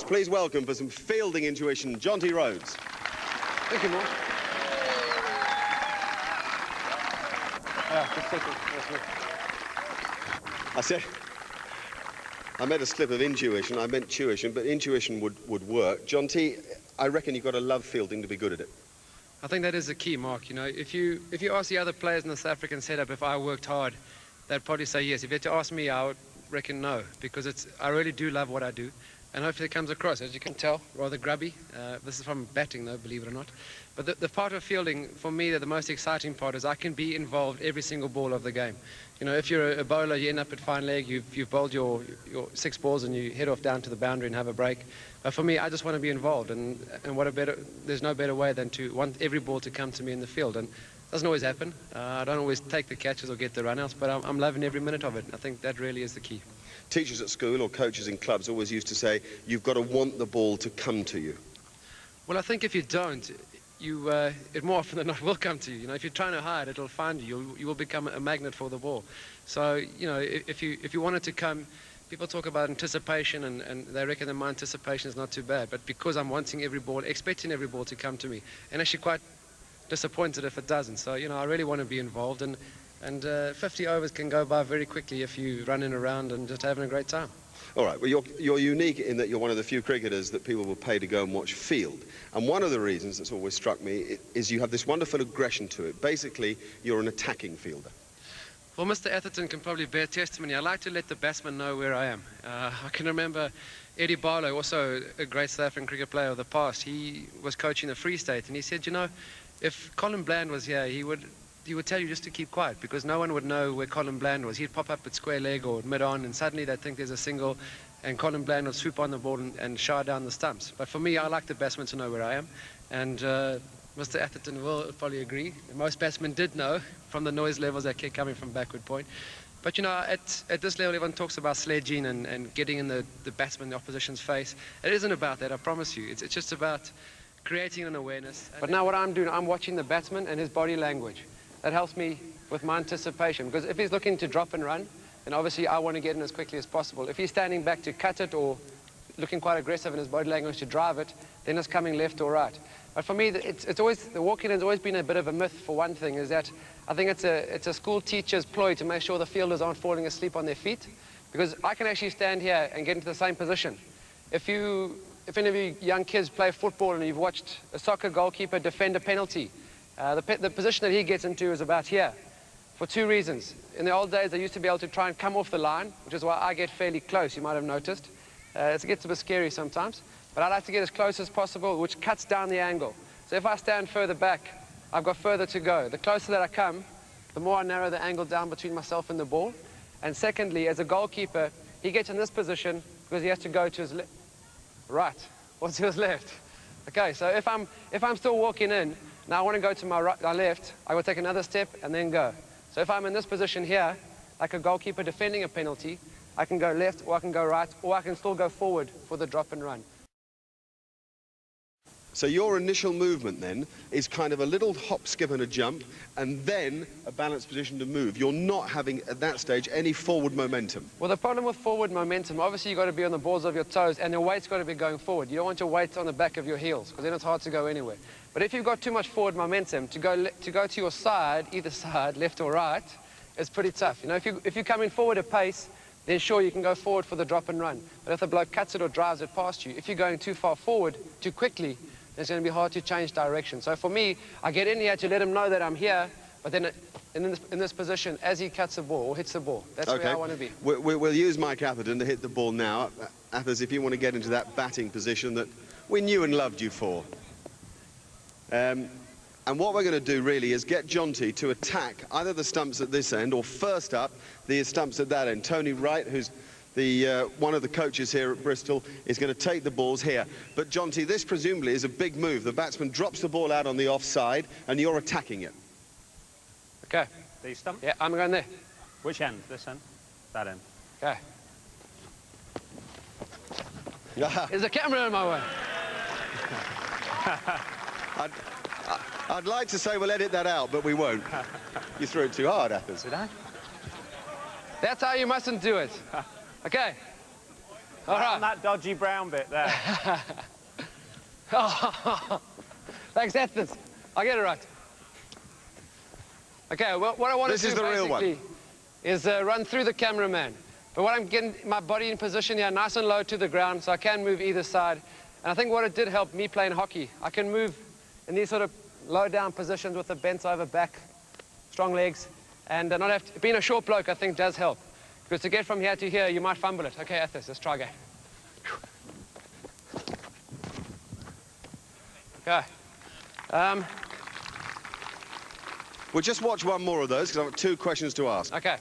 Please welcome, for some fielding intuition, Jonty Rhodes. Thank you, Mark. Yeah, just second. I said, I made a slip of intuition. I meant tuition, but intuition would work. Jonty, I reckon you've got to love fielding to be good at it. I think that is the key, Mark. You know, if you ask the other players in the South African setup if I worked hard, they'd probably say yes. If you had to ask me, I would reckon no, because I really do love what I do. And hopefully it comes across, as you can tell, rather grubby. This is from batting, though, believe it or not. But the part of fielding, for me, the most exciting part is I can be involved every single ball of the game. You know, if you're a bowler, you end up at fine leg, you've bowled your 6 balls and you head off down to the boundary and have a break. But for me, I just want to be involved, and there's no better way than to want every ball to come to me in the field. And it doesn't always happen. I don't always take the catches or get the run-outs, but I'm loving every minute of it. I think that really is the key. Teachers at school or coaches in clubs always used to say, you've got to want the ball to come to you. Well, I think if you don't, it more often than not will come to you. You know, if you're trying to hide, it'll find you. You will become a magnet for the ball. So, you know, if you want it to come, people talk about anticipation, and they reckon that my anticipation is not too bad. But because I'm wanting every ball, expecting every ball to come to me, and actually quite disappointed if it doesn't. So, you know, I really want to be involved, and 50 overs can go by very quickly if you running around and just having a great time. All right, well, you're unique in that you're one of the few cricketers that people will pay to go and watch field. And one of the reasons that's always struck me is you have this wonderful aggression to it. Basically, you're an attacking fielder. Well, Mr. Atherton can probably bear testimony. I like to let the batsman know where I am. I can remember Eddie Barlow, also a great South African cricket player of the past. He was coaching the Free State, and he said, you know, if Colin Bland was here, he would tell you just to keep quiet, because no one would know where Colin Bland was. He'd pop up at square leg or mid-on, and suddenly they'd think there's a single, and Colin Bland would swoop on the ball and shower down the stumps. But for me, I like the batsman to know where I am, and Mr. Atherton will probably agree. Most batsmen did know from the noise levels that kept coming from backward point. But, you know, at this level, everyone talks about sledging and getting in the batsman, the opposition's face. It isn't about that, I promise you. It's just about creating an awareness. But now what I'm doing, I'm watching the batsman and his body language. That helps me with my anticipation, because if he's looking to drop and run, then obviously I want to get in as quickly as possible. If he's standing back to cut it or looking quite aggressive in his body language to drive it, then it's coming left or right. But for me, it's always, the walk-in has always been a bit of a myth. For one thing, is that I think it's a school teacher's ploy to make sure the fielders aren't falling asleep on their feet, because I can actually stand here and get into the same position. If any of you young kids play football and you've watched a soccer goalkeeper defend a penalty, the position that he gets into is about here, for 2 reasons. In the old days, they used to be able to try and come off the line, which is why I get fairly close, you might have noticed. It gets a bit scary sometimes, but I like to get as close as possible, which cuts down the angle. So if I stand further back, I've got further to go. The closer that I come, the more I narrow the angle down between myself and the ball. And secondly, as a goalkeeper, he gets in this position because he has to go to his right or to his left. Okay, so if I'm still walking in, now I want to go to my left, I will take another step and then go. So if I'm in this position here, like a goalkeeper defending a penalty, I can go left or I can go right, or I can still go forward for the drop and run. So your initial movement then is kind of a little hop, skip and a jump, and then a balanced position to move. You're not having, at that stage, any forward momentum. Well, the problem with forward momentum, obviously you've got to be on the balls of your toes, and your weight's got to be going forward. You don't want your weight on the back of your heels, because then it's hard to go anywhere. But if you've got too much forward momentum, to go to your side, either side, left or right, it's pretty tough. You know, if you're coming forward at pace, then sure, you can go forward for the drop and run. But if the bloke cuts it or drives it past you, if you're going too far forward, too quickly, it's going to be hard to change direction. So for me, I get in here to let him know that I'm here, but then in this position, as he cuts the ball or hits the ball, that's okay. where I want to be. We'll use Mike Atherton to hit the ball now. Athers, if you want to get into that batting position that we knew and loved you for. And what we're going to do really is get Jonty to attack either the stumps at this end or first up the stumps at that end. Tony Wright, who's one of the coaches here at Bristol, is going to take the balls here. But Jonty, this presumably is a big move. The batsman drops the ball out on the offside and you're attacking it. Okay. The stump? Yeah, I'm going there. Which end? This end? That end? Okay. There's a camera in my way. I'd like to say we'll edit that out, but we won't. You threw it too hard, Athers. Did I? That's how you mustn't do it. Okay. All right. On that dodgy brown bit there. Thanks, Ethers. I'll get it right. Okay, well, what I want to do This is the real one. is run through the cameraman. But what I'm getting my body in position here, nice and low to the ground, so I can move either side. And I think what it did help me playing hockey, I can move in these sort of low down positions with a bent over back, strong legs, and not have to, being a short bloke, I think does help. Because to get from here to here, you might fumble it. Okay, Ethers, let's try again. Okay. We'll just watch one more of those because I've got 2 questions to ask. Okay.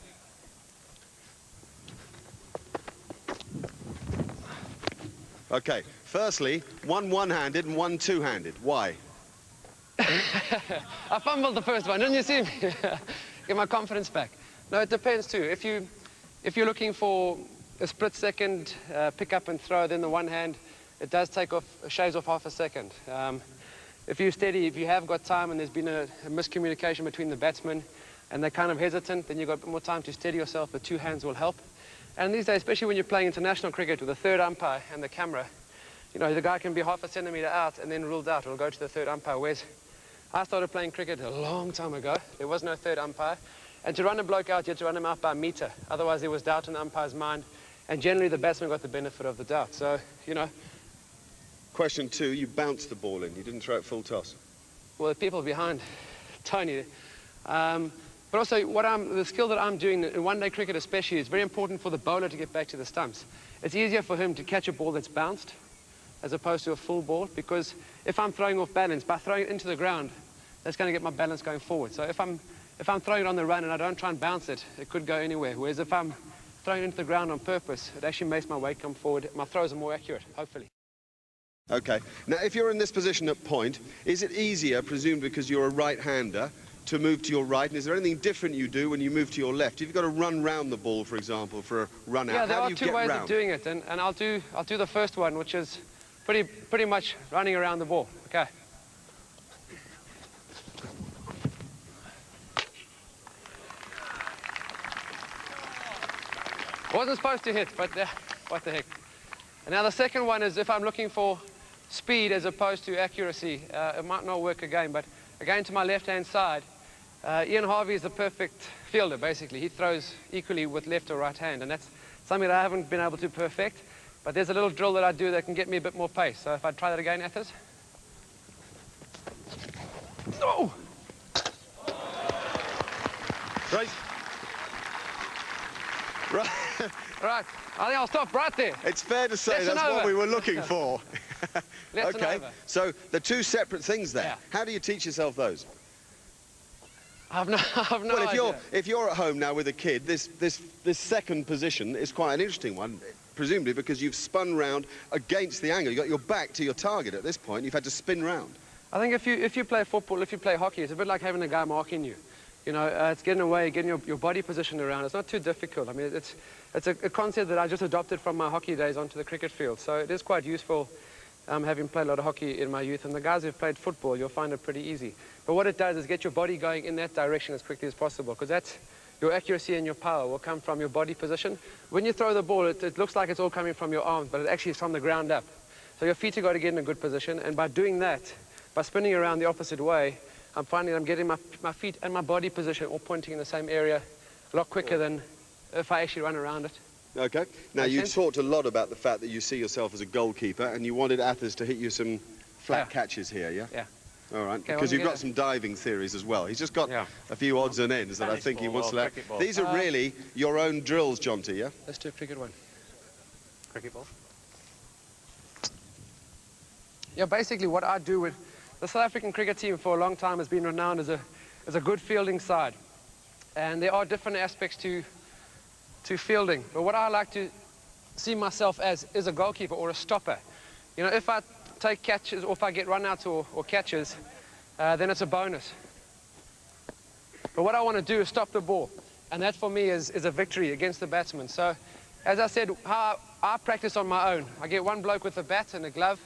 Okay, firstly, one one-handed and one two-handed. Why? I fumbled the first one, didn't you see me? Get my confidence back. No, it depends too. If you're looking for a split second pick up and throw, then the one hand, it does take off, shaves off half a second. If you're steady, if you have got time and there's been a miscommunication between the batsmen and they're kind of hesitant, then you've got a bit more time to steady yourself. The 2 hands will help. And these days, especially when you're playing international cricket with a third umpire and the camera, you know, the guy can be half a centimetre out and then ruled out. It'll go to the third umpire. Whereas I started playing cricket a long time ago. There was no third umpire. And to run a bloke out, you had to run him out by a metre. Otherwise, there was doubt in the umpire's mind. And generally, the batsman got the benefit of the doubt. So, you know. Question 2, you bounced the ball in. You didn't throw it full toss. Well, the people behind Tony. But also, the skill that I'm doing in one-day cricket especially is very important for the bowler to get back to the stumps. It's easier for him to catch a ball that's bounced as opposed to a full ball, because if I'm throwing off balance, by throwing it into the ground, that's going to get my balance going forward. So if I'm throwing it on the run and I don't try and bounce it, it could go anywhere. Whereas if I'm throwing it into the ground on purpose, it actually makes my weight come forward. My throws are more accurate, hopefully. Okay. Now, if you're in this position at point, is it easier, presumed because you're a right-hander, to move to your right? And is there anything different you do when you move to your left? If you've got to run round the ball, for example, for a run out, yeah, there how are do you 2 get ways round? of doing it, and I'll do the first one, which is pretty much running around the ball. Okay. Wasn't supposed to hit, but what the heck. And now the second one is if I'm looking for speed as opposed to accuracy. It might not work again, but again to my left-hand side, Ian Harvey is the perfect fielder, basically. He throws equally with left or right hand, and that's something that I haven't been able to perfect. But there's a little drill that I do that can get me a bit more pace. So if I try that again, Ethers. Oh! Right. Right. Right. I think I'll stop right there. It's fair to say Lesson that's what over. we were looking for. Lesson Okay, over. so the 2 separate things there. Yeah. How do you teach yourself those? I've no Well, idea. if you're at home now with a kid, this second position is quite an interesting one, presumably because you've spun round against the angle. You've got your back to your target at this point. You've had to spin round. I think if you play football, if you play hockey, it's a bit like having a guy marking you. You know, it's getting away, getting your body positioned around. It's not too difficult. I mean, it's a concept that I just adopted from my hockey days onto the cricket field. So it is quite useful, having played a lot of hockey in my youth. And the guys who've played football, you'll find it pretty easy. But what it does is get your body going in that direction as quickly as possible, because that's your accuracy and your power will come from your body position. When you throw the ball, it looks like it's all coming from your arms, but it actually is from the ground up. So your feet have got to get in a good position, and by doing that, by spinning around the opposite way, I'm finding I'm getting my feet and my body position all pointing in the same area a lot quicker than if I actually run around it. Okay. Now, Make you sense? talked a lot about the fact that you see yourself as a goalkeeper, and you wanted Athers to hit you some flat catches here, yeah? Yeah. All right, Okay, because well, you've got some diving theories as well. He's just got a few odds and ends that I Tennis think he ball wants or to let. cricket ball? These are really your own drills, Jonty, yeah? Let's do a cricket one. Cricket ball. Yeah, basically what I do with the South African cricket team for a long time has been renowned as a good fielding side. And there are different aspects to fielding. But what I like to see myself as is a goalkeeper or a stopper. You know, if I take catches or if I get run-outs or catches, then it's a bonus. But what I want to do is stop the ball. And that for me is a victory against the batsman. So, as I said, how I practice on my own. I get one bloke with a bat and a glove,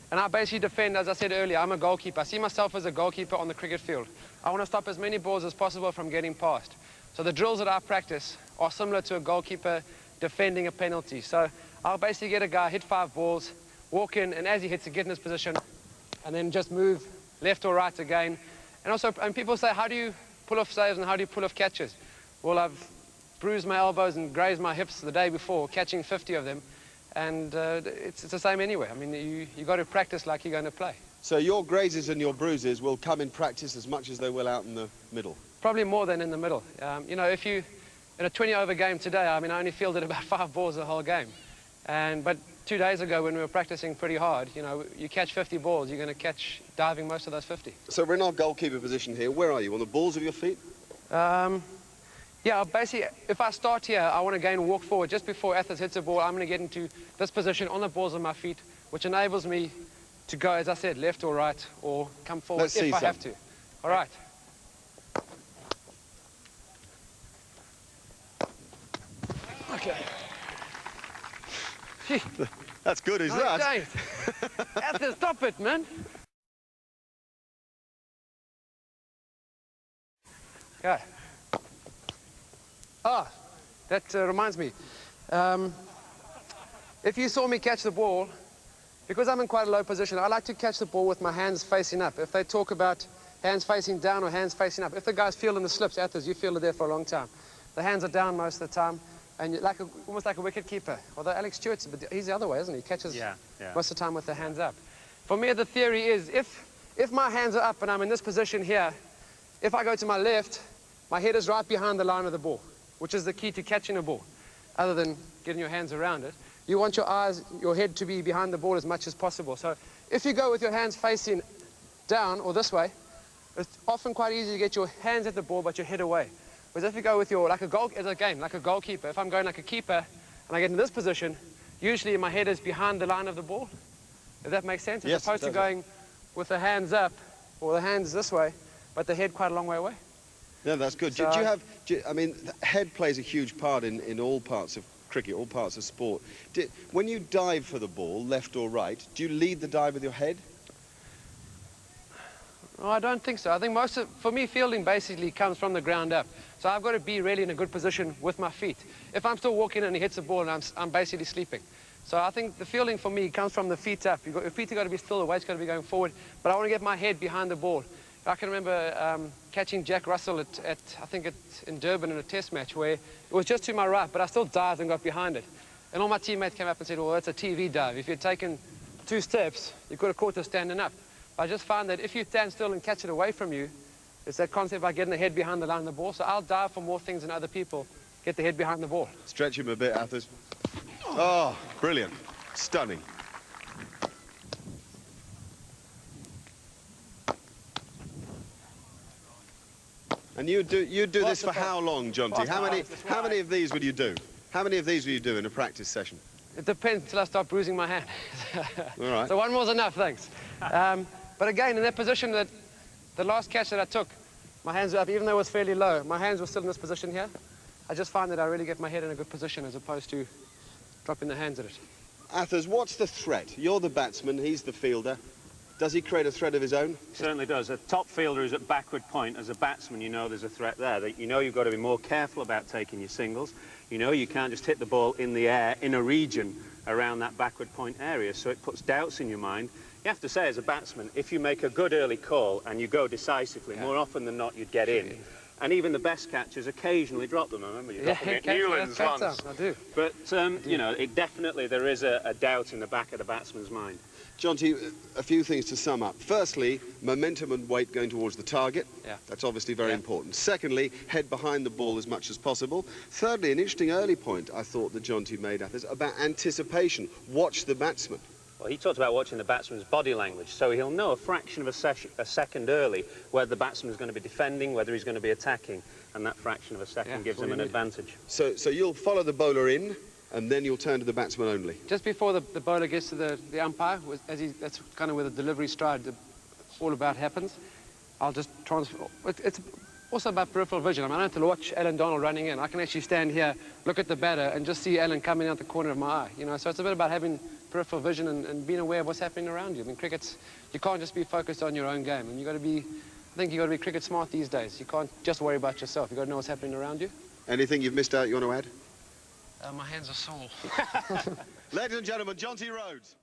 and I basically defend, as I said earlier, I'm a goalkeeper. I see myself as a goalkeeper on the cricket field. I want to stop as many balls as possible from getting past. So the drills that I practice are similar to a goalkeeper defending a penalty. So I'll basically get a guy, hit 5 balls, walk in, and as he hits it, get in his position, and then just move left or right again. And also, and people say, how do you pull off saves and how do you pull off catches? Well, I've bruised my elbows and grazed my hips the day before, catching 50 of them, and it's the same anyway. I mean, you got to practice like you're going to play. So your grazes and your bruises will come in practice as much as they will out in the middle? Probably more than in the middle. You know, if you, in a 20-over game today, I mean, I only fielded about 5 balls the whole game. But 2 days ago when we were practicing pretty hard, you know, you catch 50 balls, you're going to catch diving most of those 50. So we're in our goalkeeper position here. Where are you, on the balls of your feet? Yeah, basically, if I start here, I want to go and walk forward. Just before Athens hits a ball, I'm going to get into this position on the balls of my feet, which enables me to go, as I said, left or right, or come forward if I have to. All right. Okay. That's good, is that? Athens, stop it, man. Okay. Ah, that reminds me. If you saw me catch the ball, because I'm in quite a low position, I like to catch the ball with my hands facing up. If they talk about hands facing down or hands facing up, if the guy's feeling the slips, Athens, you feel it there for a long time. The hands are down most of the time, and you're like almost like a wicket keeper. Although Alex Stewart's, but he's the other way, isn't he? He catches most of the time with the hands up. For me, the theory is if my hands are up and I'm in this position here, if I go to my left, my head is right behind the line of the ball, which is the key to catching a ball, other than getting your hands around it. You want your eyes, your head to be behind the ball as much as possible. So if you go with your hands facing down or this way, it's often quite easy to get your hands at the ball but your head away. Whereas if you go with your, like a goalkeeper, if I'm going like a keeper and I get in this position, usually my head is behind the line of the ball. If that makes sense? Yes, as opposed to going with the hands up or the hands this way, but the head quite a long way away. Yeah, that's good. So, I mean, the head plays a huge part in all parts of cricket, all parts of sport. When you dive for the ball, left or right, do you lead the dive with your head? No, I don't think so. I think for me, fielding basically comes from the ground up. So I've got to be really in a good position with my feet. If I'm still walking and he hits the ball and I'm basically sleeping. So I think the fielding for me comes from the feet up. Your feet have got to be still, the weight's got to be going forward, but I want to get my head behind the ball. I can remember catching Jack Russell in Durban in a test match where it was just to my right, but I still dived and got behind it. And all my teammates came up and said, well, that's a TV dive. If you'd taken 2 steps, you could have caught her standing up. I just found that if you stand still and catch it away from you, it's that concept about getting the head behind the line of the ball. So I'll dive for more things than other people, get the head behind the ball. Stretch him a bit, Athens. Oh, brilliant. Stunning. And you do this for how long, Jonty? How many of these would you do? How many of these will you do in a practice session? It depends until I start bruising my hand. All right. So one more's enough, thanks. But again, in that position, that the last catch that I took, my hands were up, even though it was fairly low, my hands were still in this position here. I just find that I really get my head in a good position as opposed to dropping the hands at it. Athens, what's the threat? You're the batsman, he's the fielder. Does he create a threat of his own? Certainly does. A top fielder is at backward point. As a batsman, you know there's a threat there. You know you've got to be more careful about taking your singles. You know you can't just hit the ball in the air in a region around that backward point area, so it puts doubts in your mind. You have to say, as a batsman, if you make a good early call and you go decisively, more often than not you'd get in. And even the best catchers occasionally drop them. I remember you dropping it Newlands once. I do. But, you know, there is a doubt in the back of the batsman's mind. Jonty, a few things to sum up. Firstly, momentum and weight going towards the target. Yeah. That's obviously very important. Secondly, head behind the ball as much as possible. Thirdly, an interesting early point I thought that Jonty made, Athens, about anticipation. Watch the batsman. Well, he talked about watching the batsman's body language, so he'll know a fraction of a second early whether the batsman is going to be defending, whether he's going to be attacking, and that fraction of a second gives him an advantage. So you'll follow the bowler in, and then you'll turn to the batsman only. Just before the bowler gets to the umpire, that's kind of where the delivery stride all about happens. I'll just transfer. It's also about peripheral vision. I mean, I don't have to watch Alan Donald running in. I can actually stand here, look at the batter, and just see Alan coming out the corner of my eye. You know, so it's a bit about having peripheral vision and being aware of what's happening around you. I mean, you can't just be focused on your own game, and I think you've got to be cricket smart these days. You can't just worry about yourself. You've got to know what's happening around you. Anything you've missed out you want to add? My hands are sore. Ladies and gentlemen, Jonty Rhodes.